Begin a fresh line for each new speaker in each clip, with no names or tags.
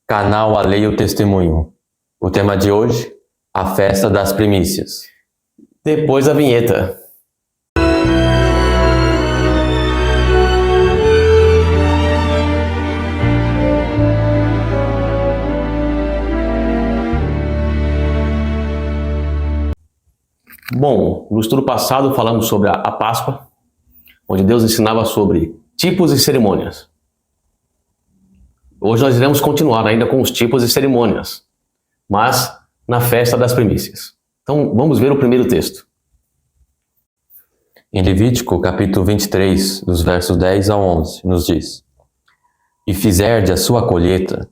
Canal Alheio Testemunho. O tema de hoje, a festa das primícias.
Depois da vinheta. Bom, no estudo passado falamos sobre a Páscoa, onde Deus ensinava sobre tipos e cerimônias. Hoje nós iremos continuar ainda com os tipos e cerimônias, mas na festa das primícias. Então vamos ver o primeiro texto.
Em Levítico, capítulo 23, dos versos 10 a 11, nos diz: E fizerdes a sua colheita,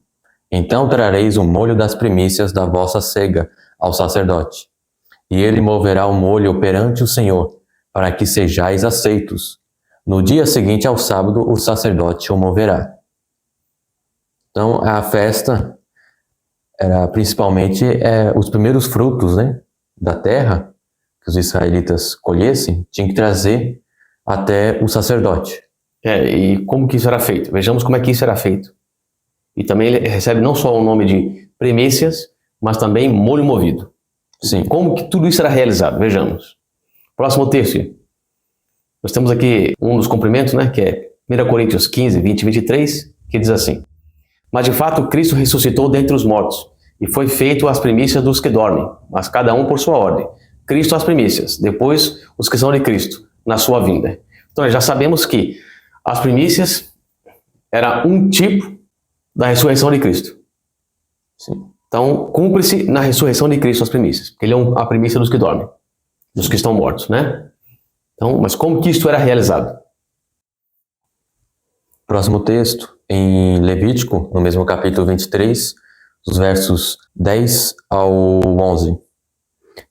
então trareis o molho das primícias da vossa cega ao sacerdote, e ele moverá o molho perante o Senhor, para que sejais aceitos. No dia seguinte ao sábado, o sacerdote o moverá. Então, a festa era principalmente os primeiros frutos, da terra que os israelitas colhessem, tinham que trazer até o sacerdote.
E como que isso era feito? Vejamos como é que isso era feito. E também ele recebe não só o nome de primícias, mas também molho movido.
Sim.
Como que tudo isso era realizado? Vejamos. Próximo texto. Nós temos aqui um dos cumprimentos, que é 1 Coríntios 15, 20 e 23, que diz assim: Mas de fato Cristo ressuscitou dentre os mortos, e foi feito as primícias dos que dormem, mas cada um por sua ordem. Cristo as primícias, depois os que são de Cristo, na sua vinda. Então já sabemos que as primícias era um tipo da ressurreição de Cristo.
Sim.
Então, cumpre-se na ressurreição de Cristo as primícias, porque ele é a primícia dos que dormem, dos que estão mortos, Então, mas como que isto era realizado?
Próximo texto, em Levítico, no mesmo capítulo 23, dos versos 10 ao 11.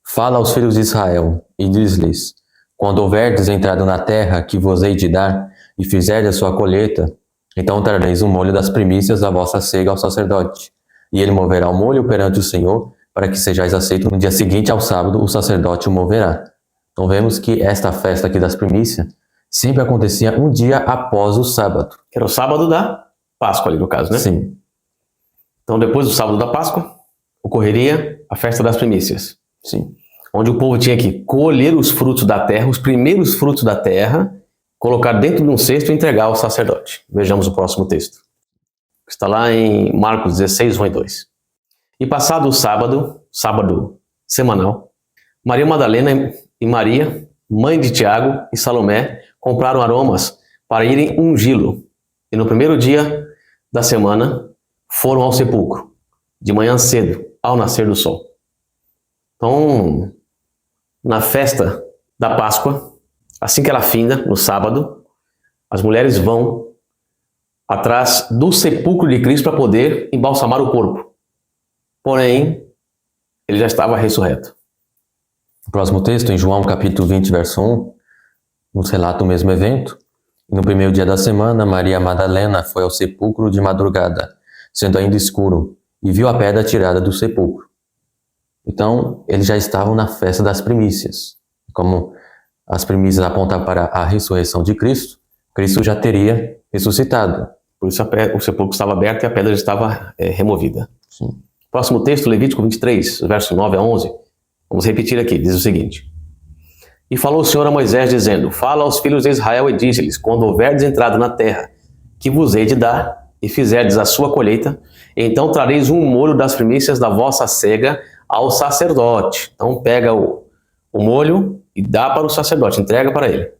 Fala aos filhos de Israel, e diz-lhes: Quando houverdes entrado na terra que vos hei de dar, e fizerdes a sua colheita, então trareis o molho das primícias da vossa cega ao sacerdote, e ele moverá o molho perante o Senhor, para que sejais aceitos. No dia seguinte ao sábado, o sacerdote o moverá. Então vemos que esta festa aqui das primícias sempre acontecia um dia após o sábado.
Que era o sábado da Páscoa ali no caso,
Sim.
Então depois do sábado da Páscoa, ocorreria a festa das primícias.
Sim.
Onde o povo tinha que colher os frutos da terra, os primeiros frutos da terra, colocar dentro de um cesto e entregar ao sacerdote. Vejamos o próximo texto. Está lá em Marcos 16, 1 e 2. E passado o sábado semanal, Maria Madalena e Maria, mãe de Tiago e Salomé, compraram aromas para irem ungí-lo. E no primeiro dia da semana foram ao sepulcro, de manhã cedo, ao nascer do sol. Então, na festa da Páscoa, assim que ela finda, no sábado, as mulheres vão atrás do sepulcro de Cristo para poder embalsamar o corpo. Porém, ele já estava ressurreto.
O próximo texto, em João capítulo 20, verso 1, nos relata o mesmo evento. No primeiro dia da semana, Maria Madalena foi ao sepulcro de madrugada, sendo ainda escuro, e viu a pedra tirada do sepulcro. Então, eles já estavam na festa das primícias. Como as primícias apontam para a ressurreição de Cristo, Cristo já teria ressuscitado.
Por isso o sepulcro estava aberto e a pedra já estava removida.
Sim.
Próximo texto, Levítico 23, verso 9 a 11. Vamos repetir aqui, diz o seguinte: E falou o Senhor a Moisés, dizendo: Fala aos filhos de Israel e dize-lhes: Quando houverdes entrado na terra que vos hei de dar, e fizerdes a sua colheita, então trareis um molho das primícias da vossa cega ao sacerdote. Então pega o molho e dá para o sacerdote, entrega para ele.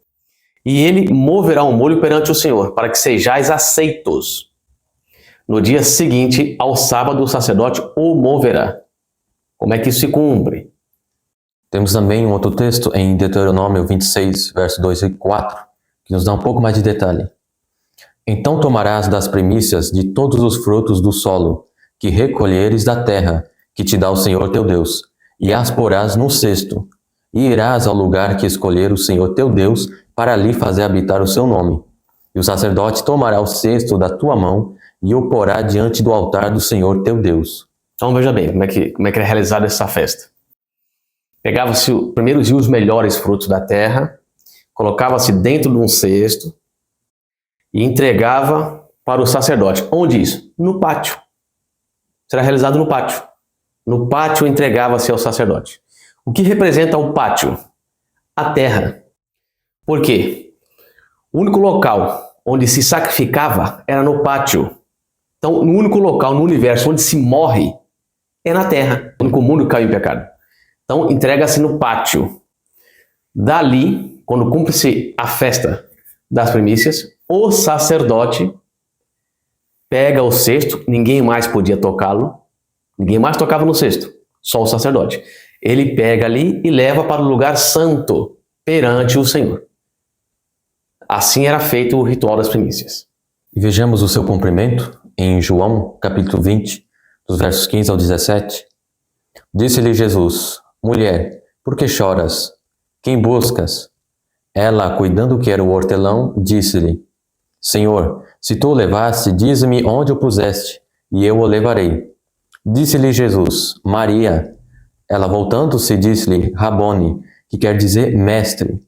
E ele moverá o molho perante o Senhor, para que sejais aceitos. No dia seguinte, ao sábado, o sacerdote o moverá. Como é que isso se cumpre?
Temos também um outro texto em Deuteronômio 26, verso 2 e 4, que nos dá um pouco mais de detalhe. Então tomarás das primícias de todos os frutos do solo, que recolheres da terra, que te dá o Senhor teu Deus, e as porás num cesto, e irás ao lugar que escolher o Senhor teu Deus, para ali fazer habitar o seu nome. E o sacerdote tomará o cesto da tua mão, e o porá diante do altar do Senhor teu Deus.
Então veja bem, como é que é realizada essa festa. Pegava-se primeiro os melhores frutos da terra, colocava-se dentro de um cesto e entregava para o sacerdote. Onde isso? No pátio. será realizado no pátio. No pátio entregava-se ao sacerdote. O que representa o pátio? A terra. Por quê? O único local onde se sacrificava era no pátio. Então, o único local no universo onde se morre é na terra. O único mundo que caiu em pecado. Então, entrega-se no pátio. Dali, quando cumpre-se a festa das primícias, o sacerdote pega o cesto, ninguém mais podia tocá-lo, ninguém mais tocava no cesto, só o sacerdote. Ele pega ali e leva para o lugar santo, perante o Senhor. Assim era feito o ritual das primícias.
E vejamos o seu cumprimento em João, capítulo 20, dos versos 15 ao 17. Disse-lhe Jesus: Mulher, por que choras? Quem buscas? Ela, cuidando que era o hortelão, disse-lhe: Senhor, se tu o levaste, dize-me onde o puseste, e eu o levarei. Disse-lhe Jesus: Maria. Ela, voltando-se, disse-lhe: Rabone, que quer dizer mestre.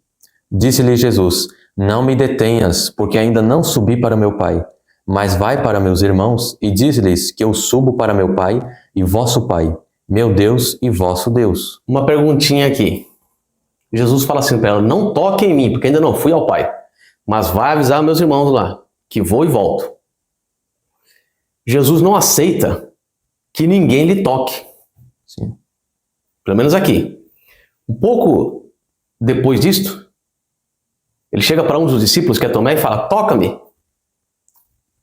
Disse-lhe Jesus: Não me detenhas, porque ainda não subi para meu Pai, mas vai para meus irmãos e diz-lhes que eu subo para meu Pai e vosso Pai, meu Deus e vosso Deus.
Uma perguntinha aqui. Jesus fala assim para ela: não toque em mim, porque ainda não fui ao Pai, mas vai avisar meus irmãos lá, que vou e volto. Jesus não aceita que ninguém lhe toque.
Sim.
Pelo menos aqui. Um pouco depois disto, ele chega para um dos discípulos, que é Tomé, e fala: toca-me.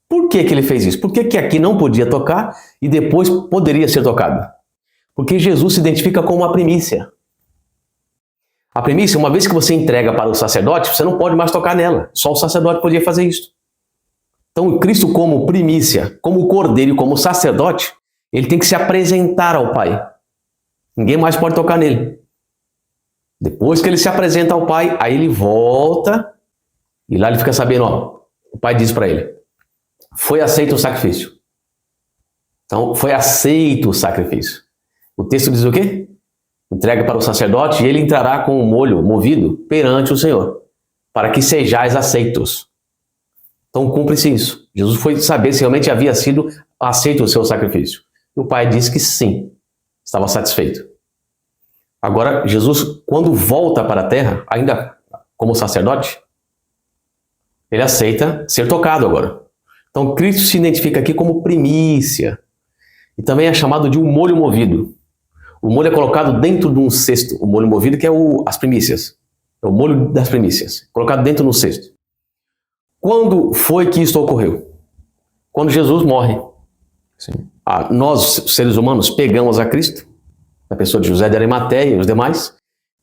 Por que ele fez isso? Por que aqui não podia tocar e depois poderia ser tocado? Porque Jesus se identifica com uma primícia. A primícia, uma vez que você entrega para o sacerdote, você não pode mais tocar nela. Só o sacerdote podia fazer isso. Então, Cristo, como primícia, como cordeiro e como sacerdote, ele tem que se apresentar ao Pai. Ninguém mais pode tocar nele. Depois que ele se apresenta ao Pai, aí ele volta e lá ele fica sabendo, ó, o Pai diz para ele: foi aceito o sacrifício. Então, foi aceito o sacrifício. O texto diz o quê? Entrega para o sacerdote e ele entrará com o molho movido perante o Senhor, para que sejais aceitos. Então, cumpre-se isso. Jesus foi saber se realmente havia sido aceito o seu sacrifício. E o Pai disse que sim, estava satisfeito. Agora, Jesus, quando volta para a terra, ainda como sacerdote, ele aceita ser tocado agora. Então, Cristo se identifica aqui como primícia. E também é chamado de um molho movido. O molho é colocado dentro de um cesto. O molho movido que é as primícias. É o molho das primícias. Colocado dentro de um cesto. Quando foi que isso ocorreu? Quando Jesus morre.
Sim.
Nós, seres humanos, pegamos a Cristo, a pessoa de José de Arimateia e os demais,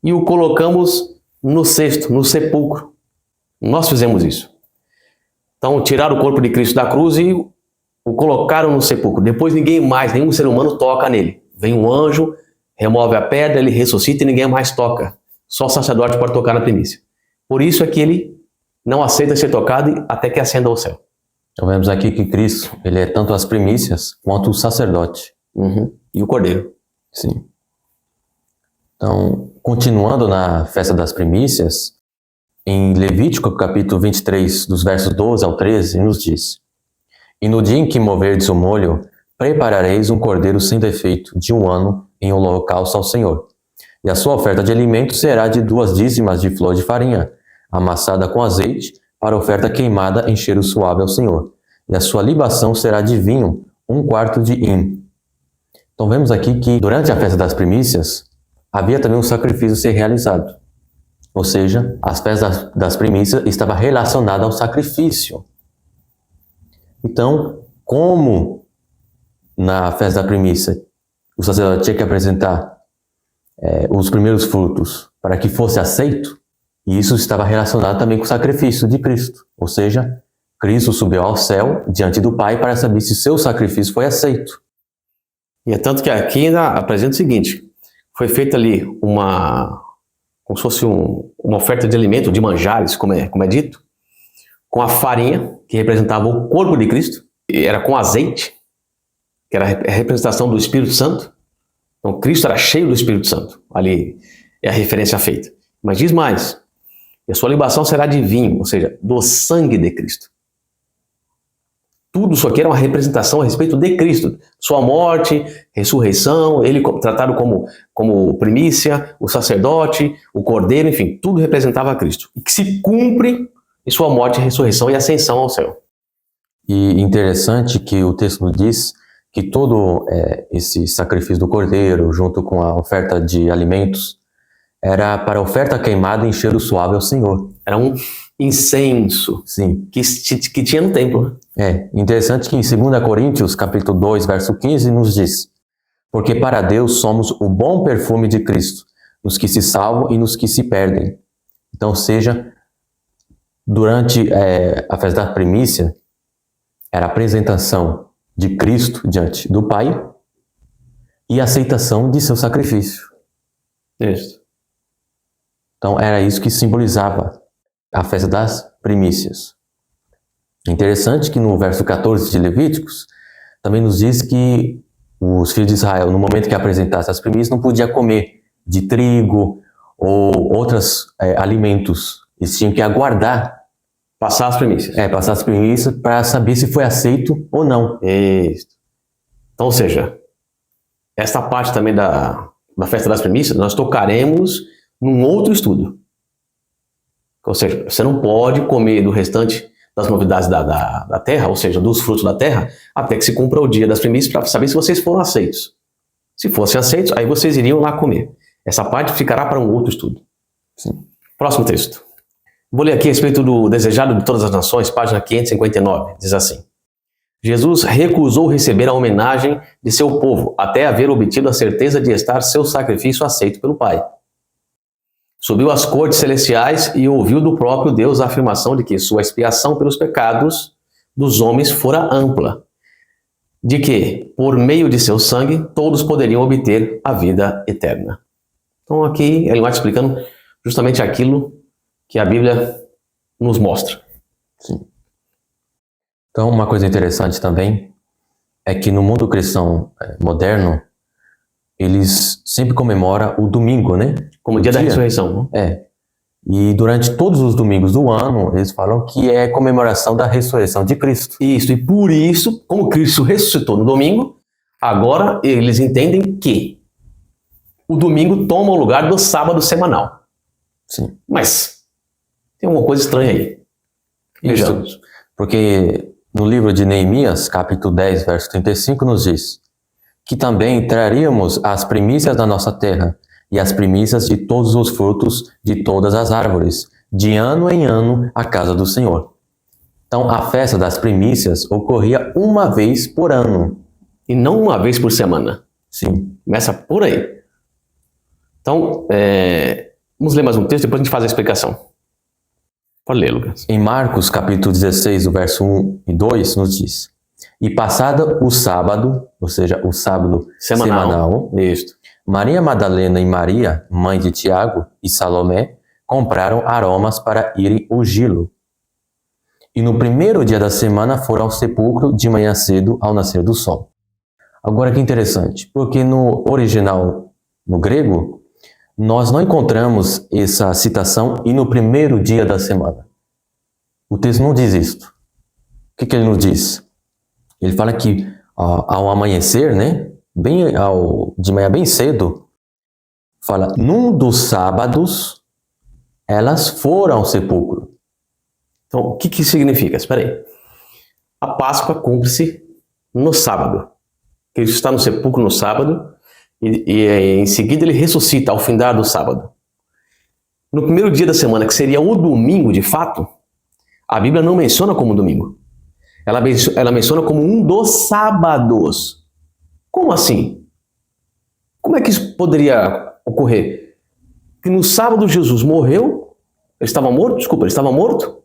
e o colocamos no cesto, no sepulcro. Nós fizemos isso. Então, tiraram o corpo de Cristo da cruz e o colocaram no sepulcro. Depois ninguém mais, nenhum ser humano toca nele. Vem um anjo, remove a pedra, ele ressuscita e ninguém mais toca. Só o sacerdote pode tocar na primícia. Por isso é que ele não aceita ser tocado até que ascenda ao céu.
Então vemos aqui que Cristo, ele é tanto as primícias quanto o sacerdote.
E o cordeiro.
Sim. Então, continuando na festa das primícias, em Levítico capítulo 23, dos versos 12 ao 13, nos diz: E no dia em que moverdes o molho, preparareis um cordeiro sem defeito de 1 ano em holocausto ao Senhor. E a sua oferta de alimento será de 2 dízimas de flor de farinha, amassada com azeite, para oferta queimada em cheiro suave ao Senhor. E a sua libação será de vinho, 1/4 de hin. Então vemos aqui que durante a festa das primícias, havia também um sacrifício a ser realizado. Ou seja, as festas das primícias estavam relacionadas ao sacrifício. Então, como na festa da primícia o sacerdote tinha que apresentar os primeiros frutos para que fosse aceito, e isso estava relacionado também com o sacrifício de Cristo. Ou seja, Cristo subiu ao céu diante do Pai para saber se seu sacrifício foi aceito.
E é tanto que aqui ainda apresenta o seguinte: foi feita ali como se fosse uma oferta de alimento, de manjares, como é dito, com a farinha, que representava o corpo de Cristo, e era com azeite, que era a representação do Espírito Santo. Então Cristo era cheio do Espírito Santo, ali é a referência feita. Mas diz mais: e a sua libação será de vinho, ou seja, do sangue de Cristo. tudo isso aqui era uma representação a respeito de Cristo. Sua morte, ressurreição, ele tratado como primícia, o sacerdote, o cordeiro, enfim, tudo representava a Cristo. E que se cumpre em sua morte, ressurreição e ascensão ao céu.
E interessante que o texto nos diz que todo esse sacrifício do cordeiro, junto com a oferta de alimentos, era para oferta queimada em cheiro suave ao Senhor.
Era um incenso,
Sim.
que tinha no templo.
Interessante que em 2 Coríntios, capítulo 2, verso 15, nos diz: porque para Deus somos o bom perfume de Cristo, nos que se salvam e nos que se perdem. Então, seja, durante a festa da primícia, era a apresentação de Cristo diante do Pai e a aceitação de seu sacrifício.
Isso.
Então, era isso que simbolizava a festa das primícias. Interessante que no verso 14 de Levíticos, também nos diz que os filhos de Israel, no momento que apresentassem as primícias, não podia comer de trigo ou outros alimentos. Eles tinham que aguardar.
Passar as primícias.
Passar as primícias para saber se foi aceito ou não.
Isso. Então, ou seja, esta parte também da festa das primícias, nós tocaremos num outro estudo. Ou seja, você não pode comer do restante das novidades da terra, ou seja, dos frutos da terra, até que se cumpra o dia das primícias para saber se vocês foram aceitos. Se fossem aceitos, aí vocês iriam lá comer. Essa parte ficará para um outro estudo.
Sim.
Próximo texto. Vou ler aqui a respeito do desejado de todas as nações, página 559, diz assim: Jesus recusou receber a homenagem de seu povo, até haver obtido a certeza de estar seu sacrifício aceito pelo Pai. Subiu às cortes celestiais e ouviu do próprio Deus a afirmação de que sua expiação pelos pecados dos homens fora ampla, de que, por meio de seu sangue, todos poderiam obter a vida eterna. Então aqui ele vai explicando justamente aquilo que a Bíblia nos mostra.
Sim. Então, uma coisa interessante também é que no mundo cristão moderno, eles sempre comemoram o domingo, né?
Como o dia da ressurreição.
E durante todos os domingos do ano, eles falam que é comemoração da ressurreição de Cristo.
Isso, e por isso, como Cristo ressuscitou no domingo, agora eles entendem que o domingo toma o lugar do sábado semanal.
Sim.
Mas tem uma coisa estranha aí.
Isso, porque no livro de Neemias, capítulo 10, verso 35, nos diz que também traríamos as primícias da nossa terra e as primícias de todos os frutos de todas as árvores, de ano em ano, à casa do Senhor. Então, a festa das primícias ocorria uma vez por ano.
E não uma vez por semana.
Sim.
Começa por aí. Então, vamos ler mais um texto, depois a gente faz a explicação. Pode ler, Lucas.
Em Marcos, capítulo 16, o verso 1 e 2, nos diz: e passado o sábado, ou seja, o sábado semanal, Maria Madalena e Maria, mãe de Tiago e Salomé, compraram aromas para irem ungí-lo. E no primeiro dia da semana foram ao sepulcro de manhã cedo, ao nascer do sol. Agora que interessante, porque no original, no grego, nós não encontramos essa citação e no primeiro dia da semana. O texto não diz isto. O que ele nos diz? Ele fala que ao amanhecer, né, de manhã bem cedo, fala, num dos sábados, elas foram ao sepulcro.
Então, o que significa? Espera aí. A Páscoa cumpre-se no sábado. Cristo está no sepulcro no sábado e em seguida ele ressuscita ao findar do sábado. No primeiro dia da semana, que seria o domingo de fato, a Bíblia não menciona como domingo. Ela menciona como um dos sábados. Como assim? Como é que isso poderia ocorrer? Que no sábado Jesus morreu, ele estava morto,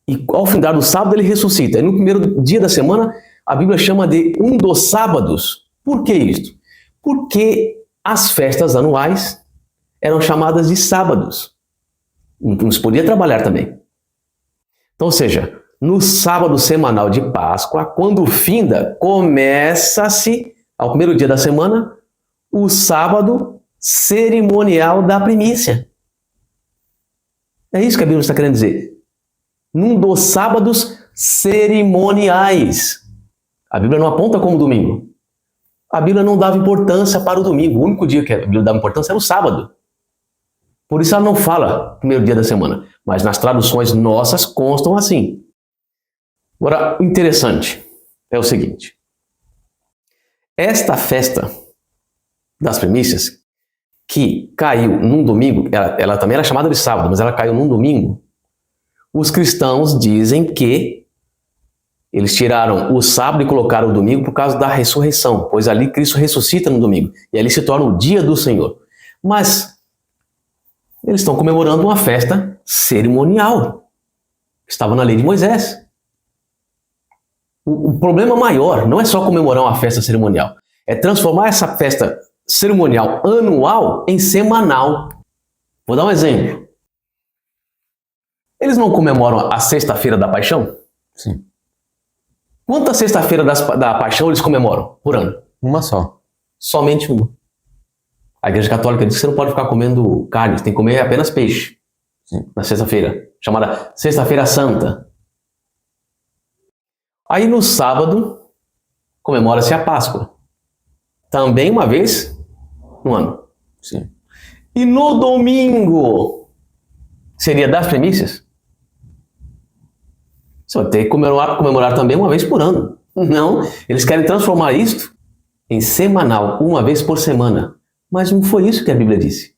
e ao findar do sábado ele ressuscita. E no primeiro dia da semana, a Bíblia chama de um dos sábados. Por que isso? Porque as festas anuais eram chamadas de sábados. Não se podia trabalhar também. Então, ou seja, no sábado semanal de Páscoa, quando finda, começa-se, ao primeiro dia da semana, o sábado cerimonial da primícia. É isso que a Bíblia está querendo dizer. Num dos sábados cerimoniais. A Bíblia não aponta como domingo. A Bíblia não dava importância para o domingo. O único dia que a Bíblia dava importância era o sábado. Por isso ela não fala primeiro dia da semana. Mas nas traduções nossas constam assim. Agora, o interessante é o seguinte. Esta festa das primícias, que caiu num domingo, ela também era chamada de sábado, mas ela caiu num domingo, os cristãos dizem que eles tiraram o sábado e colocaram o domingo por causa da ressurreição, pois ali Cristo ressuscita no domingo, e ali se torna o dia do Senhor. Mas eles estão comemorando uma festa cerimonial, que estava na lei de Moisés. O problema maior não é só comemorar uma festa cerimonial, é transformar essa festa cerimonial anual em semanal. Vou dar um exemplo. Eles não comemoram a sexta-feira da paixão?
Sim.
Quantas sexta-feiras da paixão eles comemoram por ano?
Uma só.
Somente uma. A Igreja Católica diz que você não pode ficar comendo carne, você tem que comer apenas peixe.
Sim.
Na sexta-feira, chamada Sexta-feira Santa. Aí no sábado, comemora-se a Páscoa. Também uma vez no ano.
Sim.
E no domingo, seria das primícias? Você vai ter que comemorar também uma vez por ano. Não, eles querem transformar isto em semanal, uma vez por semana. Mas não foi isso que a Bíblia disse.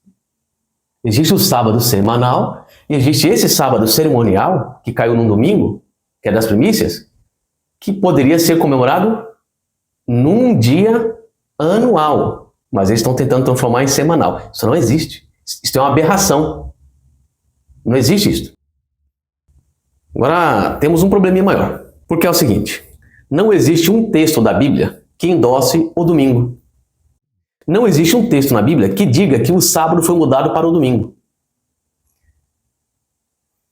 Existe o sábado semanal e existe esse sábado cerimonial, que caiu num domingo, que é das primícias, que poderia ser comemorado num dia anual. Mas eles estão tentando transformar em semanal. Isso não existe. Isso é uma aberração. Não existe isso. Agora, temos um probleminha maior. Porque é o seguinte, não existe um texto da Bíblia que endosse o domingo. Não existe um texto na Bíblia que diga que o sábado foi mudado para o domingo.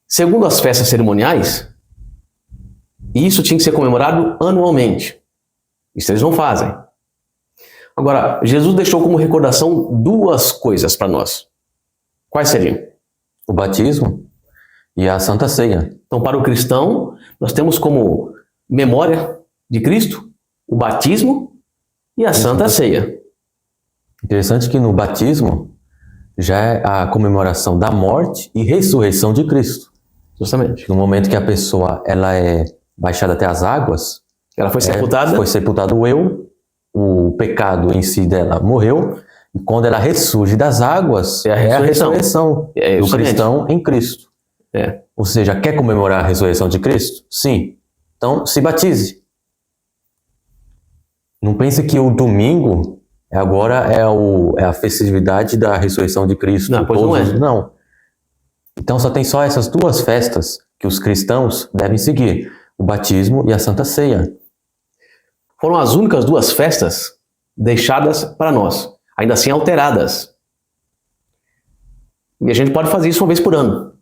Segundo as festas cerimoniais, isso tinha que ser comemorado anualmente. Isso eles não fazem. Agora, Jesus deixou como recordação duas coisas para nós. Quais seriam?
O batismo e a Santa Ceia.
Então, para o cristão, nós temos como memória de Cristo o batismo e a Santa Ceia.
Interessante que no batismo já é a comemoração da morte e ressurreição de Cristo.
Justamente.
No momento que a pessoa ela é baixada até as águas,
Ela foi sepultada.
foi sepultado o pecado em si dela morreu, e quando ela ressurge das águas,
É a ressurreição.
do
Justamente.
cristão em Cristo. Ou seja, quer comemorar a ressurreição de Cristo? Sim. Então, se batize. Não pense que o domingo agora é a festividade da ressurreição de Cristo.
Não, pois não é.
Não. Então só tem essas duas festas que os cristãos devem seguir: o batismo e a Santa Ceia.
Foram as únicas duas festas deixadas para nós, ainda assim alteradas. E a gente pode fazer isso uma vez por ano.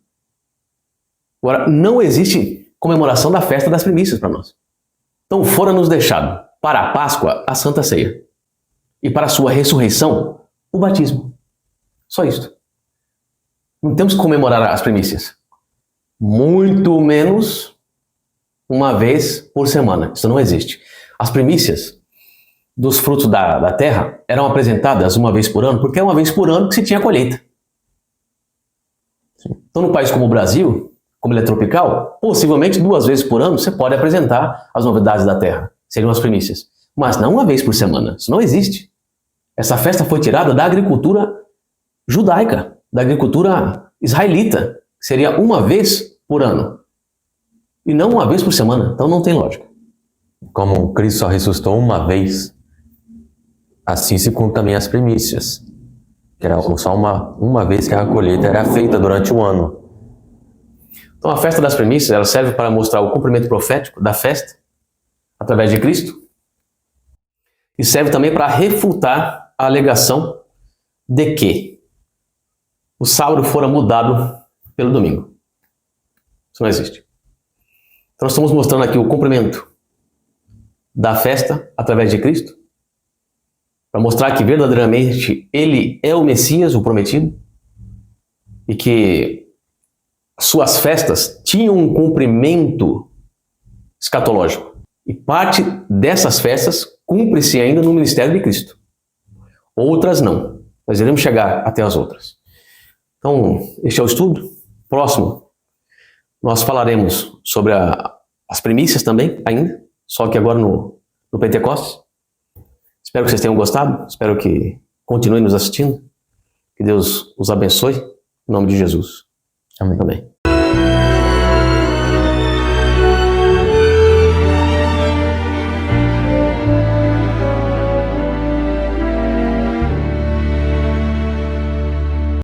Agora, não existe comemoração da festa das primícias para nós. Então, fora-nos deixado para a Páscoa a Santa Ceia e para a sua ressurreição o batismo. Só isto. Não temos que comemorar as primícias. Muito menos uma vez por semana. Isso não existe. As primícias dos frutos da terra eram apresentadas uma vez por ano, porque é uma vez por ano que se tinha colheita. Então, num país como o Brasil, como ele é tropical, possivelmente 2 vezes por ano você pode apresentar as novidades da terra. Seriam as primícias. Mas não uma vez por semana. Isso não existe. Essa festa foi tirada da agricultura judaica, da agricultura israelita. Seria uma vez por ano. E não uma vez por semana. Então não tem lógica.
Como Cristo só ressuscitou uma vez, assim se conta também as primícias. Que era só uma vez que a colheita era feita durante o ano.
Então a festa das primícias ela serve para mostrar o cumprimento profético da festa através de Cristo e serve também para refutar a alegação de que o sábado fora mudado pelo domingo. Isso não existe. Então nós estamos mostrando aqui o cumprimento da festa através de Cristo para mostrar que verdadeiramente ele é o Messias, o prometido, e que suas festas tinham um cumprimento escatológico. E parte dessas festas cumpre-se ainda no ministério de Cristo. Outras não. Nós iremos chegar até as outras. Então, este é o estudo. Próximo, nós falaremos sobre as primícias também, ainda, só que agora no Pentecostes. Espero que vocês tenham gostado, espero que continuem nos assistindo. Que Deus os abençoe, em nome de Jesus.
Amém.
Amém.